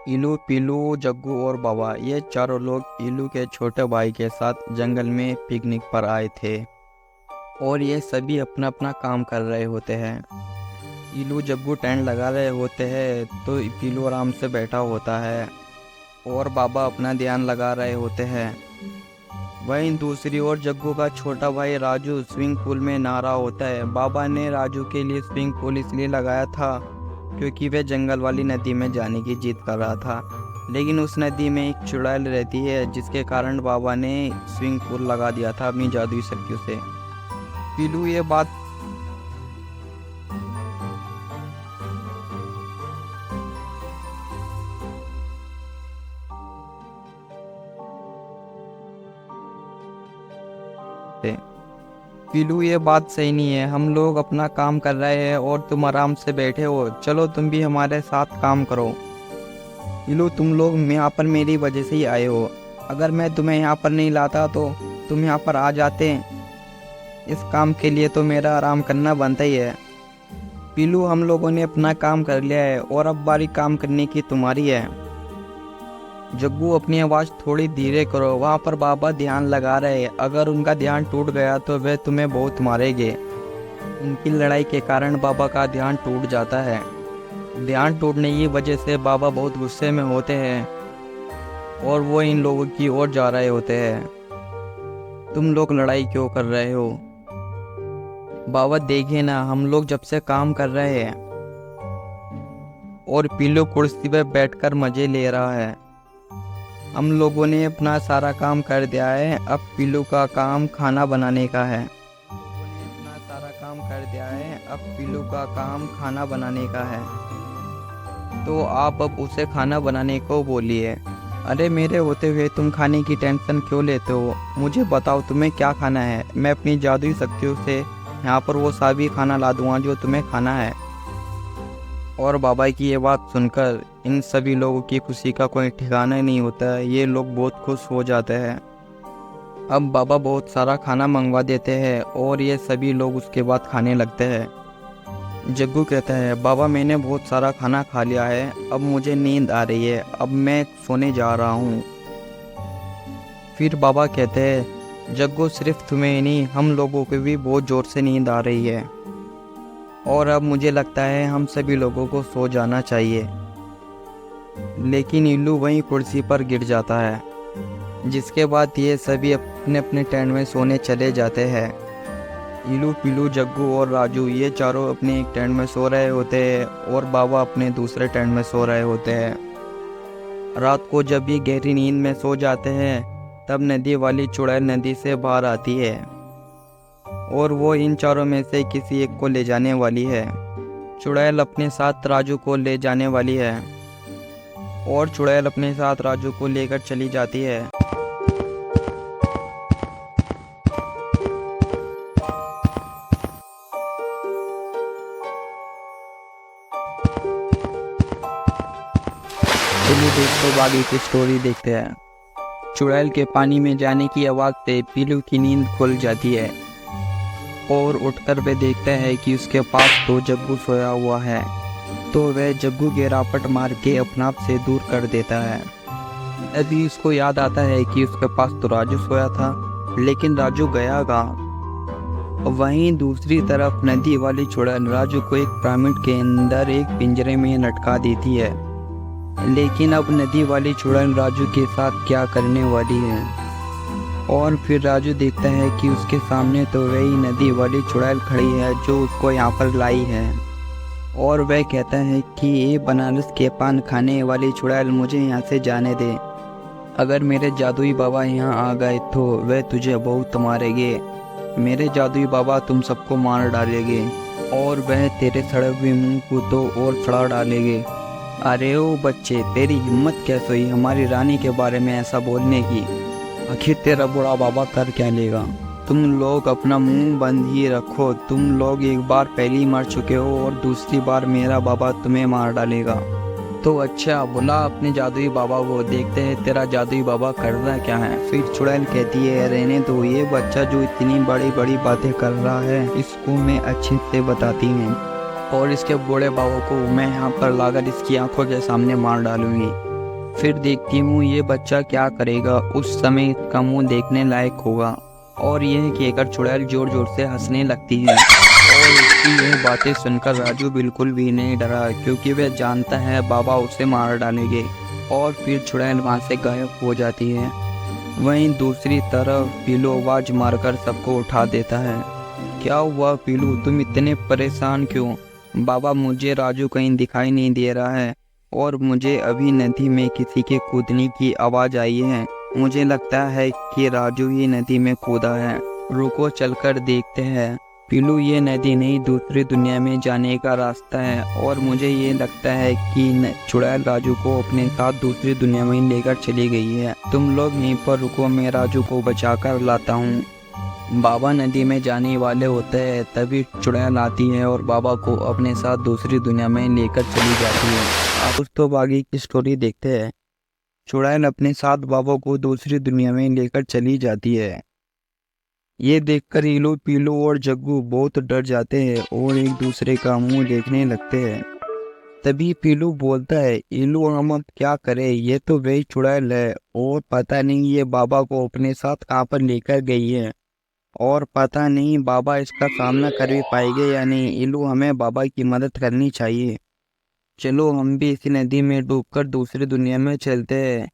इलू, पीलू, जग्गू और बाबा ये चारों लोग इलू के छोटे भाई के साथ जंगल में पिकनिक पर आए थे। और ये सभी अपना अपना काम कर रहे होते हैं। इलू जग्गू टेंट लगा रहे होते हैं तो पीलू आराम से बैठा होता है और बाबा अपना ध्यान लगा रहे होते हैं। वहीं दूसरी ओर जग्गू का छोटा भाई राजू स्विमिंग पूल में नहा रहा होता है। बाबा ने राजू के लिए स्विमिंग पूल इसलिए लगाया था क्योंकि वह जंगल वाली नदी में जाने की जिद कर रहा था, लेकिन उस नदी में एक चुड़ैल रहती है जिसके कारण बाबा ने स्विमिंग पूल लगा दिया था अपनी जादुई शक्तियों से। पीलू ये बात पीलू ये बात सही नहीं है, हम लोग अपना काम कर रहे हैं और तुम आराम से बैठे हो, चलो तुम भी हमारे साथ काम करो। पीलू तुम लोग यहाँ पर मेरी वजह से ही आए हो, अगर मैं तुम्हें यहाँ पर नहीं लाता तो तुम यहाँ पर आ जाते। इस काम के लिए तो मेरा आराम करना बनता ही है। पीलू हम लोगों ने अपना काम कर लिया है और अब बारी काम करने की तुम्हारी है। जग्गू अपनी आवाज़ थोड़ी धीरे करो, वहाँ पर बाबा ध्यान लगा रहे हैं, अगर उनका ध्यान टूट गया तो वे तुम्हें बहुत मारेंगे। उनकी लड़ाई के कारण बाबा का ध्यान टूट जाता है। ध्यान टूटने की वजह से बाबा बहुत गुस्से में होते हैं और वो इन लोगों की ओर जा रहे होते हैं। तुम लोग लड़ाई क्यों कर रहे हो? बाबा देखिए ना, हम लोग जब से काम कर रहे हैं। और पीलू कुर्सी पर बैठकर मजे ले रहा है। हम लोगों ने अपना सारा काम कर दिया है, अब पीलू का काम खाना बनाने का है। अपना सारा काम कर दिया है, अब पीलू का काम खाना बनाने का है। तो आप अब उसे खाना बनाने को बोलिए। अरे मेरे होते हुए तुम खाने की टेंशन क्यों लेते हो? मुझे बताओ तुम्हें क्या खाना है, मैं अपनी जादुई शक्तियों से यहाँ पर वो सभी खाना ला दूंगा जो तुम्हें खाना है। और बाबा की ये बात सुनकर इन सभी लोगों की खुशी का कोई ठिकाना नहीं होता है, ये लोग बहुत खुश हो जाते हैं। अब बाबा बहुत सारा खाना मंगवा देते हैं और ये सभी लोग उसके बाद खाने लगते हैं। जग्गू कहता है, बाबा मैंने बहुत सारा खाना खा लिया है, अब मुझे नींद आ रही है, अब मैं सोने जा रहा हूँ। फिर बाबा कहते हैं, जग्गू सिर्फ तुम्हें ही नहीं हम लोगों को भी बहुत ज़ोर से नींद आ रही है और अब मुझे लगता है हम सभी लोगों को सो जाना चाहिए। लेकिन इल्लू वहीं कुर्सी पर गिर जाता है, जिसके बाद ये सभी अपने अपने टेंट में सोने चले जाते हैं। इल्लू, पीलू, जग्गू और राजू ये चारों अपने एक टेंट में सो रहे होते हैं और बाबा अपने दूसरे टेंट में सो रहे होते हैं। रात को जब ये गहरी नींद में सो जाते हैं तब नदी वाली चुड़ैल नदी से बाहर आती है और वो इन चारों में से किसी एक को ले जाने वाली है। चुड़ैल अपने साथ राजू को ले जाने वाली है और चुड़ैल अपने साथ राजू को लेकर चली जाती है। चलिए दोस्तों आगे की स्टोरी देखते हैं। चुड़ैल के पानी में जाने की आवाज़ से पीलू की नींद खुल जाती है और उठकर वे देखते हैं कि उसके पास तो जग्गू सोया हुआ है। तो वह जग्गू के रापट मार के अपने आप से दूर कर देता है। अभी उसको याद आता है कि उसके पास तो राजू सोया था, लेकिन राजू गया कहाँ? वहीं दूसरी तरफ नदी वाली चुड़ैल राजू को एक पिरामिड के अंदर एक पिंजरे में लटका देती है। लेकिन अब नदी वाली चुड़ैल राजू के साथ क्या करने वाली है? और फिर राजू देखता है कि उसके सामने तो वही नदी वाली चुड़ैल खड़ी है जो उसको यहाँ पर लाई है। और वह कहता है कि ये बनारस के पान खाने वाली चुड़ैल मुझे यहाँ से जाने दे। अगर मेरे जादुई बाबा यहाँ आ गए तो वह तुझे बहुत मारेंगे। मेरे जादुई बाबा तुम सबको मार डालेंगे और वह तेरे सड़े हुए मुँह को तो और सड़ा डालेंगे। अरे ओ बच्चे, तेरी हिम्मत कैसे हुई हमारी रानी के बारे में ऐसा बोलने की? आखिर तेरा बूढ़ा बाबा कर क्या लेगा? तुम लोग अपना मुंह बंद ही रखो। तुम लोग एक बार पहले ही मर चुके हो और दूसरी बार मेरा बाबा तुम्हें मार डालेगा। तो अच्छा, बुला अपने जादुई बाबा को, देखते हैं तेरा जादुई बाबा कर रहा क्या है। फिर चुड़ैल कहती है, रहने दो, ये बच्चा जो इतनी बड़ी बड़ी बातें कर रहा है इसको मैं अच्छे से बताती हूँ और इसके बूढ़े बाबा को मैं यहाँ पर लाकर इसकी आंखों के सामने मार डालूंगी। फिर देखती हूँ ये बच्चा क्या करेगा, उस समय इसका मुंह देखने लायक होगा। और यह कहकर चुड़ैल जोर जोर से हंसने लगती है। और उसकी यह बातें सुनकर राजू बिल्कुल भी नहीं डरा, क्योंकि वह जानता है बाबा उसे मार डालेंगे। और फिर चुड़ैल वहाँ से गायब हो जाती है। वहीं दूसरी तरफ पीलू आवाज मारकर सबको उठा देता है। क्या हुआ पीलू, तुम इतने परेशान क्यों? बाबा, मुझे राजू कहीं दिखाई नहीं दे रहा है और मुझे अभी नदी में किसी के कूदने की आवाज़ आई है। मुझे लगता है कि राजू ही नदी में कूदा है। रुको चलकर देखते हैं। पीलू, ये नदी नहीं, दूसरी दुनिया में जाने का रास्ता है और मुझे ये लगता है कि चुड़ैल राजू को अपने साथ दूसरी दुनिया में लेकर चली गई है। तुम लोग यहीं पर रुको, मैं राजू को बचा कर लाता हूँ। बाबा नदी में जाने वाले होते हैं, तभी चुड़ैल आती है और बाबा को अपने साथ दूसरी दुनिया में लेकर चली जाती है। आप तो आगे की स्टोरी देखते हैं। चुड़ैल अपने साथ बाबा को दूसरी दुनिया में लेकर चली जाती है। ये देखकर इलू, पीलू और जग्गू बहुत डर जाते हैं और एक दूसरे का मुंह देखने लगते हैं। तभी पीलू बोलता है, इलू हम अब क्या करें, ये तो वही चुड़ैल है और पता नहीं ये बाबा को अपने साथ कहाँ पर लेकर गई है और पता नहीं बाबा इसका सामना कर भी पाएंगे या नहीं। इलू, हमें बाबा की मदद करनी चाहिए। चलो हम भी इसी नदी में डूबकर दूसरी दुनिया में चलते हैं।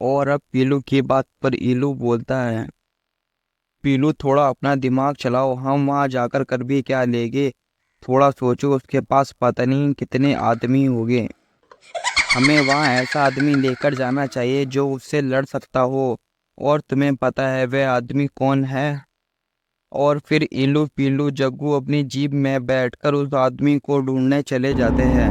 और अब पीलू की बात पर इलू बोलता है, पीलू थोड़ा अपना दिमाग चलाओ, हम वहाँ जाकर कर भी क्या लेंगे। थोड़ा सोचो, उसके पास पता नहीं कितने आदमी होंगे। हमें वहाँ ऐसा आदमी लेकर जाना चाहिए जो उससे लड़ सकता हो। और तुम्हें पता है वह आदमी कौन है? और फिर इलू, पीलू, जग्गू अपनी जीप में बैठकर उस आदमी को ढूंढने चले जाते हैं।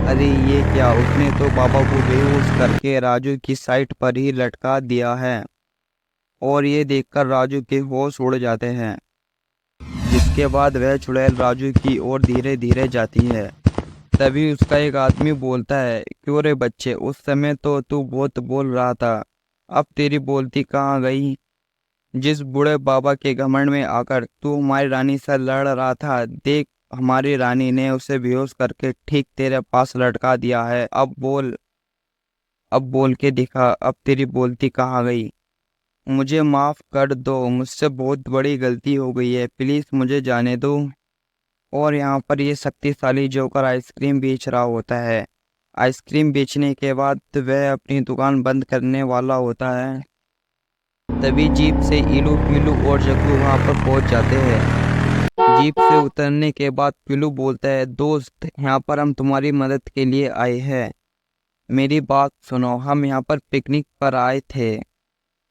अरे ये क्या, उसने तो बाबा को बेहोश करके राजू की साइट पर ही लटका दिया है। और ये देखकर राजू के होश उड़ जाते हैं, जिसके बाद वह चुड़ैल राजू की ओर धीरे धीरे जाती है। तभी उसका एक आदमी बोलता है, क्यों रे बच्चे, उस समय तो तू बहुत बोल रहा था, अब तेरी बोलती कहाँ गई? जिस बूढ़े बाबा के घमंड में आकर तू हमारी रानी से लड़ रहा था, देख हमारी रानी ने उसे बेहोश करके ठीक तेरे पास लटका दिया है। अब बोल के दिखा, अब तेरी बोलती कहाँ गई? मुझे माफ़ कर दो, मुझसे बहुत बड़ी गलती हो गई है, प्लीज़ मुझे जाने दो। और यहाँ पर ये शक्तिशाली जोकर आइसक्रीम बेच रहा होता है। आइसक्रीम बेचने के बाद वह अपनी दुकान बंद करने वाला होता है। तभी जीप से इलू, पीलू और जग्गू वहाँ पर पहुँच जाते हैं। जीप से उतरने के बाद पीलू बोलता है, दोस्त यहाँ पर हम तुम्हारी मदद के लिए आए हैं। मेरी बात सुनो, हम यहाँ पर पिकनिक पर आए थे,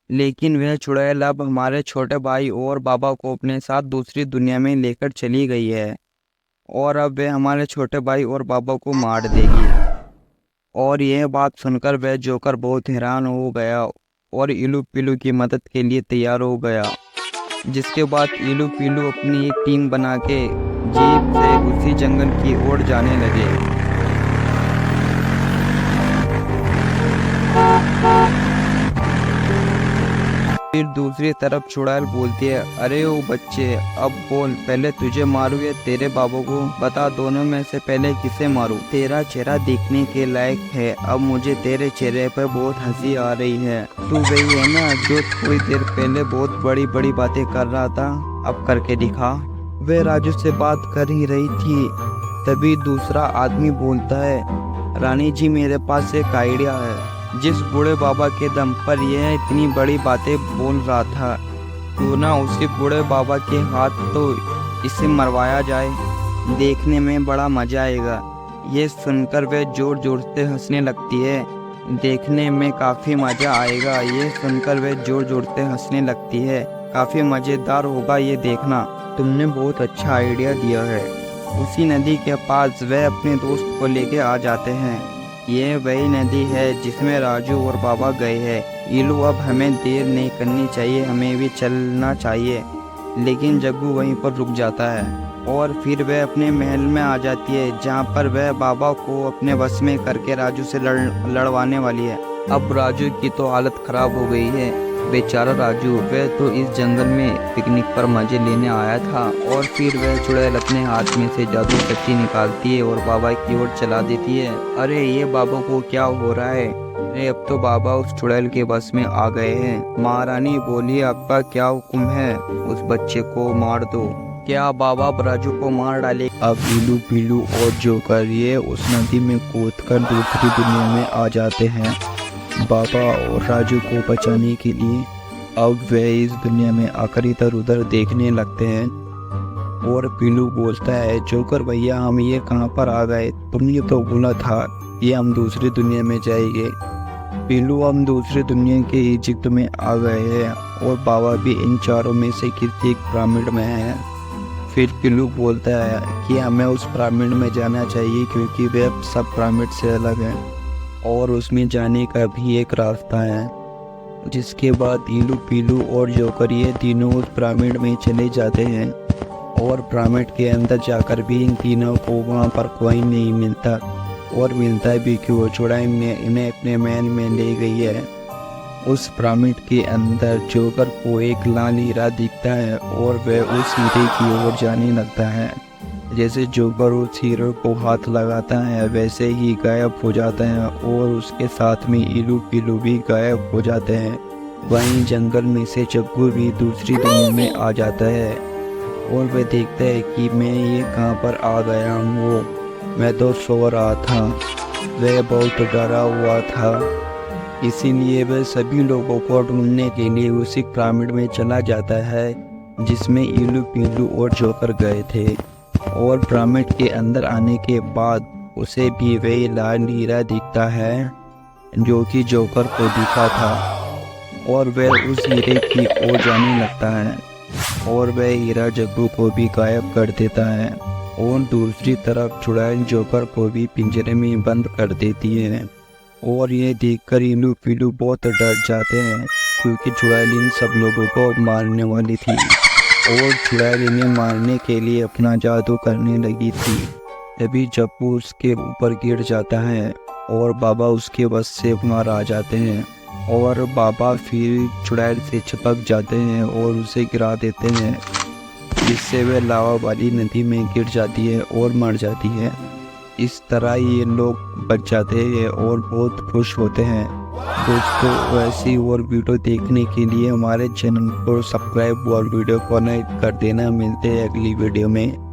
लेकिन वह चुड़ैल अब हमारे छोटे भाई और बाबा को अपने साथ दूसरी दुनिया में लेकर चली गई है और अब वह हमारे छोटे भाई और बाबा को मार देगी। और यह बात सुनकर वह जोकर बहुत हैरान हो गया और इलू पीलू की मदद के लिए तैयार हो गया। जिसके बाद इलू पीलू अपनी एक टीम बना के जीप से उसी जंगल की ओर जाने लगे। फिर दूसरी तरफ चुड़ैल बोलती है, अरे ओ बच्चे, अब बोल, पहले तुझे मारूं या तेरे बाबू को? बता, दोनों में से पहले किसे मारूं? तेरा चेहरा देखने के लायक है, अब मुझे तेरे चेहरे पर बहुत हंसी आ रही है। तू वही है ना जो थोड़ी देर पहले बहुत बड़ी बड़ी बातें कर रहा था, अब करके दिखा। वह राजू से बात कर ही रही थी। तभी दूसरा आदमी बोलता है, रानी जी, मेरे पास एक आइडिया है। जिस बूढ़े बाबा के दम पर यह इतनी बड़ी बातें बोल रहा था, क्यों ना उसी बूढ़े बाबा के हाथ तो इसे मरवाया जाए, देखने में बड़ा मजा आएगा। ये सुनकर वह जोर जोर से हंसने लगती है। देखने में काफ़ी मज़ा आएगा, ये सुनकर वह जोर जोर से हंसने लगती है। काफ़ी मज़ेदार होगा ये देखना, तुमने बहुत अच्छा आइडिया दिया है। उसी नदी के पास वह अपने दोस्त को लेके आ जाते हैं। ये वही नदी है जिसमें राजू और बाबा गए हैं। इलू, अब हमें देर नहीं करनी चाहिए, हमें भी चलना चाहिए। लेकिन जग्गू वहीं पर रुक जाता है और फिर वह अपने महल में आ जाती है, जहाँ पर वह बाबा को अपने वश में करके राजू से लड़वाने वाली है। अब राजू की तो हालत ख़राब हो गई है, बेचारा राजू। वह तो इस जंगल में पिकनिक पर मज़े लेने आया था और फिर वह चुड़ैल अपने हाथ में से जादू शक्ति निकालती है और बाबा की ओर चला देती है। अरे ये बाबा को क्या हो रहा है? अरे अब तो बाबा उस चुड़ैल के बस में आ गए हैं। महारानी बोली, आपका क्या हुक्म है? उस बच्चे को मार दो। क्या बाबा अब राजू को मार डाले? अब इलू पीलू और जोकर ये उस नदी में कूदकर दूसरी दुनिया में आ जाते हैं बाबा और राजू को बचाने के लिए। अब वे इस दुनिया में आकर इधर उधर देखने लगते हैं और पीलू बोलता है, जोकर भैया हम ये कहाँ पर आ गए? तुमने तो बोला था ये हम दूसरी दुनिया में जाएंगे। पीलू, हम दूसरी दुनिया के इजिप्ट में आ गए हैं और बाबा भी इन चारों में से किसी एक पिरामिड में है। फिर पीलू बोलता है कि हमें उस पिरामिड में जाना चाहिए क्योंकि वे सब पिरामिड से अलग हैं और उसमें जाने का भी एक रास्ता है। जिसके बाद इलू पीलू और जोकर ये तीनों उस पिरामिड में चले जाते हैं और पिरामिड के अंदर जाकर भी इन तीनों को वहाँ पर कोई नहीं मिलता और मिलता भी क्यों, चुड़ैल ने इन्हें अपने महल में ले गई है। उस पिरामिड के अंदर जोकर को एक लाल हीरा दिखता है और वह उस हीरे की ओर जाने लगता है। जैसे जोकर उस हीरे को हाथ लगाता है वैसे ही गायब हो जाता है और उसके साथ में इलू पीलू भी गायब हो जाते हैं। वहीं जंगल में से चक्कू भी दूसरी दुनिया में आ जाता है और वह देखता है कि मैं ये कहाँ पर आ गया हूँ, मैं तो सो रहा था। वह बहुत डरा हुआ था, इसीलिए वह सभी लोगों को ढूंढने के लिए उसी पिरामिड में चला जाता है जिसमें इलू पीलू और जोकर गए थे। और पिरामिड के अंदर आने के बाद उसे भी वही लाल हीरा दिखता है जो कि जोकर को दिखा था और वह उस हीरे की ओर जाने लगता है और वह हीरा जग्गू को भी गायब कर देता है और दूसरी तरफ चुड़ैल जोकर को भी पिंजरे में बंद कर देती है। और ये देखकर इलू पीलू बहुत डर जाते हैं क्योंकि चुड़ैल इन सब लोगों को मारने वाली थी और चुड़ैल इन्हें मारने के लिए अपना जादू करने लगी थी। तभी जप्पू उसके ऊपर गिर जाता है और बाबा उसके बस से बाहर आ जाते हैं और बाबा फिर चुड़ैल से चिपक जाते हैं और उसे गिरा देते हैं जिससे वह लावा वाली नदी में गिर जाती है और मर जाती है। इस तरह ये लोग बच जाते हैं और बहुत खुश होते हैं। दोस्तों, ऐसी और वीडियो देखने के लिए हमारे चैनल को सब्सक्राइब और वीडियो को लाइक कर देना। मिलते हैं अगली वीडियो में।